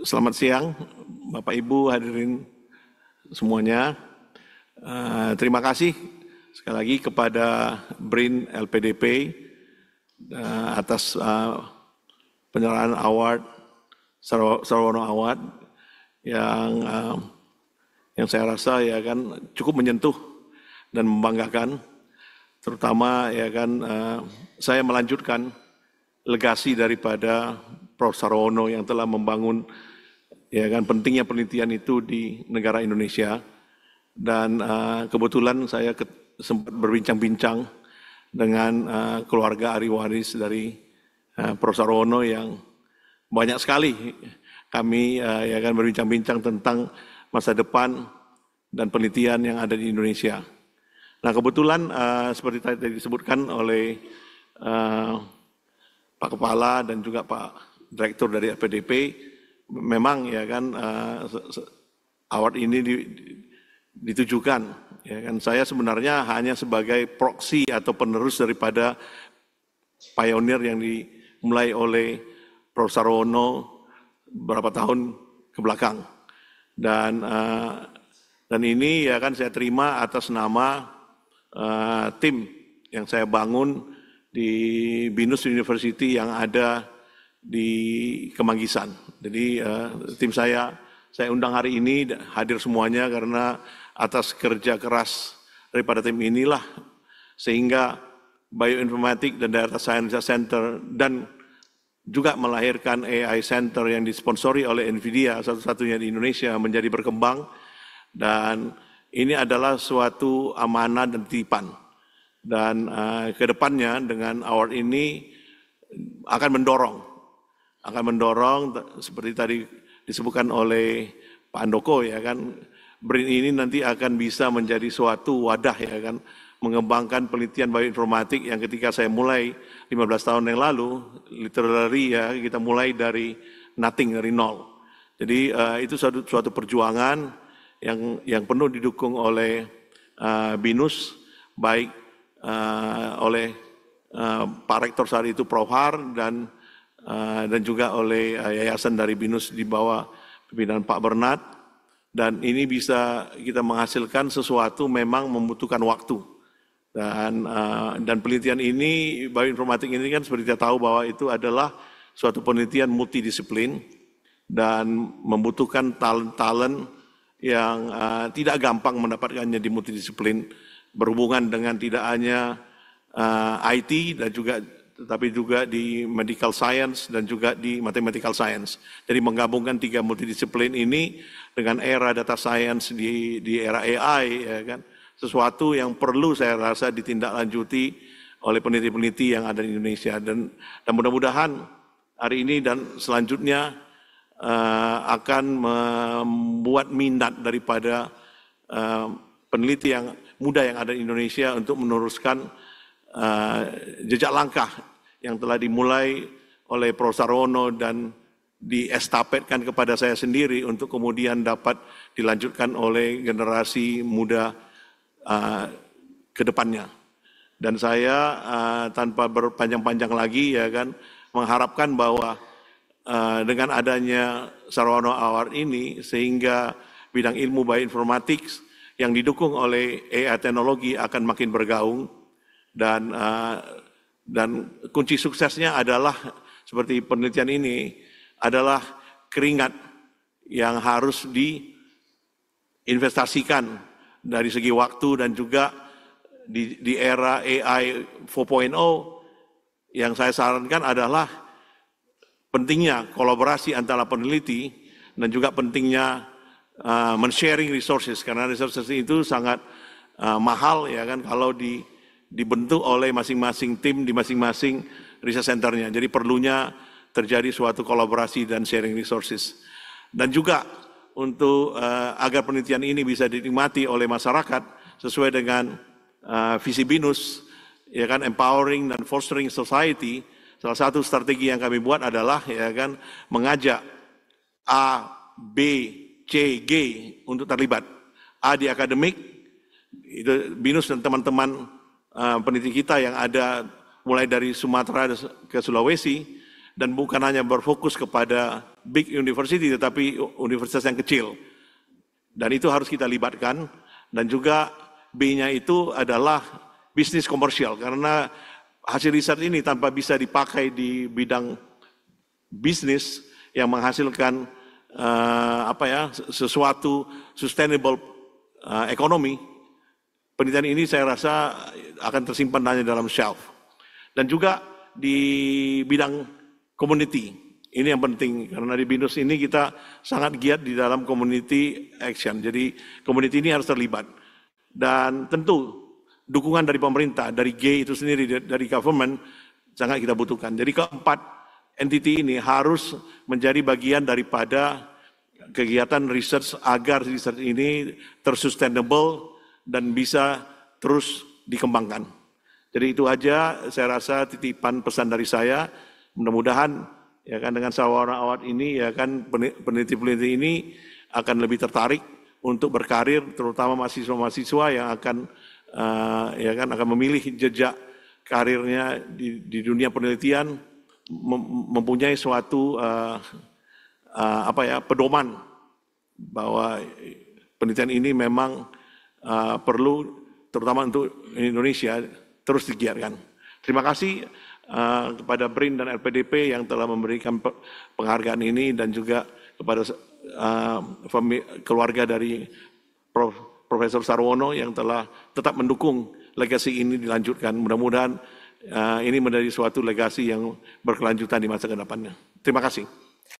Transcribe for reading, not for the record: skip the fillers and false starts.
Selamat siang, Bapak Ibu hadirin semuanya. Terima kasih sekali lagi kepada BRIN LPDP atas penyerahan award Sarwono Award yang saya rasa ya kan cukup menyentuh dan membanggakan, terutama ya kan saya melanjutkan legasi daripada Prof. Sarwono yang telah membangun ya kan pentingnya penelitian itu di negara Indonesia. Dan kebetulan saya sempat berbincang-bincang dengan keluarga ahli waris dari Prof. Sarwono yang banyak sekali kami ya kan berbincang-bincang tentang masa depan dan penelitian yang ada di Indonesia. Nah kebetulan seperti tadi disebutkan oleh Pak Kepala dan juga Pak Direktur dari LPDP, memang ya kan award ini ditujukan, ya kan saya sebenarnya hanya sebagai proksi atau penerus daripada pionir yang dimulai oleh Prof. Sarwono beberapa tahun ke belakang, dan ini ya kan saya terima atas nama tim yang saya bangun di BINUS University yang ada di Kemanggisan. Jadi tim saya undang hari ini hadir semuanya karena atas kerja keras daripada tim inilah sehingga Bioinformatik dan Data Science Center dan juga melahirkan AI Center yang disponsori oleh NVIDIA, satu-satunya di Indonesia, menjadi berkembang. Dan ini adalah suatu amanah dan titipan. Dan ke depannya dengan award ini akan mendorong seperti tadi disebutkan oleh Pak Andoko ya kan, BRIN ini nanti akan bisa menjadi suatu wadah ya kan, mengembangkan penelitian bioinformatik yang ketika saya mulai 15 tahun yang lalu, literally ya kita mulai dari nothing, dari nol. Jadi itu suatu perjuangan yang penuh didukung oleh BINUS, baik oleh Pak Rektor saat itu Prof. Har dan juga oleh yayasan dari BINUS di bawah pimpinan Pak Bernard. Dan ini bisa kita menghasilkan sesuatu memang membutuhkan waktu. Dan penelitian ini, bioinformatik ini kan seperti kita tahu bahwa itu adalah suatu penelitian multidisiplin dan membutuhkan talent-talent yang tidak gampang mendapatkannya di multidisiplin, berhubungan dengan tidak hanya IT dan juga tetapi juga di medical science dan juga di mathematical science. Jadi menggabungkan tiga multidisiplin ini dengan era data science di era AI ya kan, sesuatu yang perlu saya rasa ditindaklanjuti oleh peneliti-peneliti yang ada di Indonesia, dan mudah-mudahan hari ini dan selanjutnya akan membuat minat daripada peneliti yang muda yang ada di Indonesia untuk meneruskan jejak langkah yang telah dimulai oleh Prof. Sarwono dan diestafetkan kepada saya sendiri untuk kemudian dapat dilanjutkan oleh generasi muda ke depannya. Dan saya tanpa berpanjang-panjang lagi ya kan mengharapkan bahwa dengan adanya Sarwono Award ini sehingga bidang ilmu bioinformatik yang didukung oleh AI teknologi akan makin bergaung. Dan kunci suksesnya adalah seperti penelitian ini adalah keringat yang harus diinvestasikan dari segi waktu, dan juga di era AI 4.0 yang saya sarankan adalah pentingnya kolaborasi antara peneliti dan juga pentingnya men-sharing resources, karena resources itu sangat mahal ya kan kalau dibentuk oleh masing-masing tim di masing-masing research centernya. Jadi perlunya terjadi suatu kolaborasi dan sharing resources. Dan juga untuk agar penelitian ini bisa dinikmati oleh masyarakat sesuai dengan visi BINUS, ya kan, empowering dan fostering society. Salah satu strategi yang kami buat adalah ya kan mengajak A, B, C, G untuk terlibat. A di akademik, itu BINUS dan teman-teman peneliti kita yang ada mulai dari Sumatera ke Sulawesi, dan bukan hanya berfokus kepada big university, tetapi universitas yang kecil. Dan itu harus kita libatkan. Dan juga B-nya itu adalah bisnis komersial, karena hasil riset ini tanpa bisa dipakai di bidang bisnis yang menghasilkan sesuatu sustainable ekonomi, penelitian ini saya rasa akan tersimpan hanya dalam shelf. Dan juga di bidang community, ini yang penting, karena di BINUS ini kita sangat giat di dalam community action, jadi community ini harus terlibat. Dan tentu dukungan dari pemerintah, dari G itu sendiri, dari government, sangat kita butuhkan. Jadi keempat entity ini harus menjadi bagian daripada kegiatan research agar research ini tersustainable dan bisa terus dikembangkan. Jadi itu aja saya rasa titipan pesan dari saya. Mudah-mudahan ya kan dengan Sawara Award ini ya kan peneliti-peneliti ini akan lebih tertarik untuk berkarir, terutama mahasiswa-mahasiswa yang akan akan memilih jejak karirnya di dunia penelitian, mempunyai suatu pedoman bahwa penelitian ini memang perlu, terutama untuk Indonesia, terus digiatkan. Terima kasih kepada BRIN dan LPDP yang telah memberikan penghargaan ini, dan juga kepada keluarga dari Profesor Sarwono yang telah tetap mendukung legasi ini dilanjutkan. Mudah-mudahan ini menjadi suatu legasi yang berkelanjutan di masa ke depannya. Terima kasih.